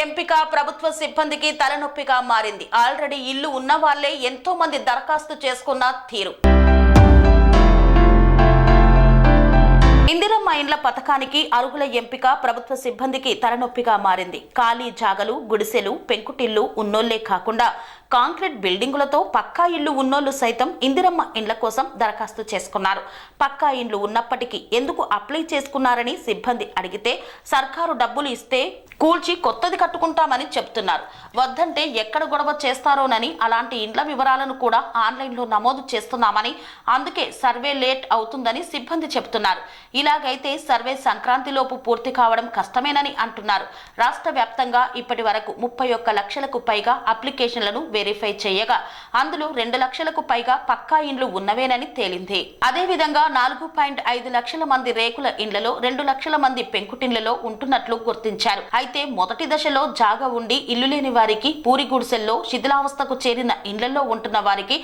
ఎంపిక ప్రభుత్వ సిబ్బందికి తలనొప్పిగా మారింది. ఆల్రెడీ ఇల్లు ఉన్న వాళ్లే ఎంతో మంది దరఖాస్తు చేసుకున్న తీరు. ఇందిరమ్మ ఇండ్ల పథకానికి అర్హుల ఎంపిక ప్రభుత్వ సిబ్బందికి తలనొప్పిగా మారింది. ఖాళీ జాగలు, గుడిసెలు, పెంకుటిల్లు ఉన్నోళ్లే కాకుండా కాంక్రీట్ బిల్డింగులతో పక్కా ఇళ్లు ఉన్నోళ్లు సైతం ఇందిరమ్మ ఇండ్ల కోసం దరఖాస్తు చేసుకున్నారు. పక్కా ఇండ్లు ఉన్నప్పటికీ ఎందుకు అప్లై చేసుకున్నారని సిబ్బంది అడిగితే సర్కారు డబ్బులు ఇస్తే కూల్చి కొత్తది కట్టుకుంటామని చెప్తున్నారు. వద్దంటే ఎక్కడ గొడవ చేస్తారోనని అలాంటి ఇండ్ల వివరాలను కూడా ఆన్లైన్లో నమోదు చేస్తున్నామని, అందుకే సర్వే లేట్ అవుతుందని సిబ్బంది చెబుతున్నారు. ఇలాగైతే సర్వే సంక్రాంతిలోపు పూర్తి కావడం కష్టమేనని అంటున్నారు. రాష్ట్ర వ్యాప్తంగా ఇప్పటి వరకు 31 లక్షలకు పైగా అప్లికేషన్లను వెరిఫై చేయగా అందులో 2 లక్షలకు పైగా పక్కా ఇండ్లు ఉన్నవేనని తేలింది. అదేవిధంగా 4.5 లక్షల మంది రేకుల ఇండ్లలో 2 లక్షల మంది పెంకుటిండ్లలో ఉంటున్నట్లు గుర్తించారు. అయితే మొదటి దశలో జాగా ఉండి ఇల్లు లేని వారికి, పూరి గుడిసెల్లో శిథిలావస్థకు చేరిన ఇండ్లలో ఉంటున్న వారికి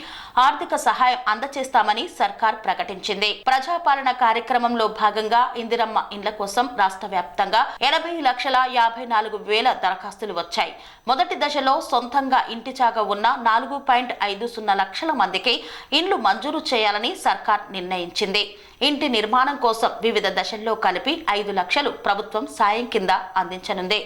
ఆర్థిక సహాయం అందజేస్తామని సర్కార్ ప్రకటించింది. ప్రజాపాలన కార్యక్రమంలో భాగంగా ఇందిరమ్మ ఇండ్ల కోసం రాష్ట్ర వ్యాప్తంగా 80,54,000 దరఖాస్తులు వచ్చాయి. మొదటి దశలో సొంతంగా ఇంటి జాగా ఉన్న 4.50 లక్షల మందికి ఇండ్లు మంజూరు చేయాలని సర్కార్ నిర్ణయించింది. ఇంటి నిర్మాణం కోసం వివిధ దశల్లో కలిపి 5 లక్షలు ప్రభుత్వం సాయం కింద అందించనుంది.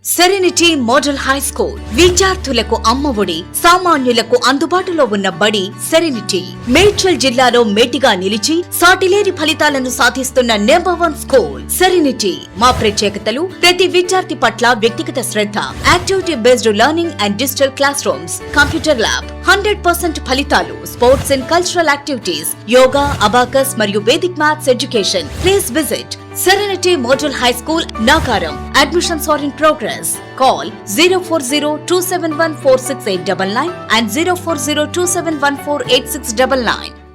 సెరెనిటీ మోడల్ హై స్కూల్ విద్యార్థులకు అమ్మఒడి, సామాన్యులకు అందుబాటులో ఉన్న బడి సెరెనిటీ. మేడ్చల్ జిల్లాలో మేటిగా నిలిచి సాటిలేని ఫలితాలను సాధిస్తున్న నెంబర్ 1 స్కూల్ సెరెనిటీ. మా ప్రత్యేకతలు ప్రతి విద్యార్థి పట్ల వ్యక్తిగత శ్రద్ధ, activity based learning and digital classrooms, computer lab, 100% ఫలితాలు, sports and cultural activities, yoga, abacus మరియు Vedic maths education. Please visit Serenity Model High School, Nagaram. Admissions are in progress. Call 040-271-46899 and 040-271-48699.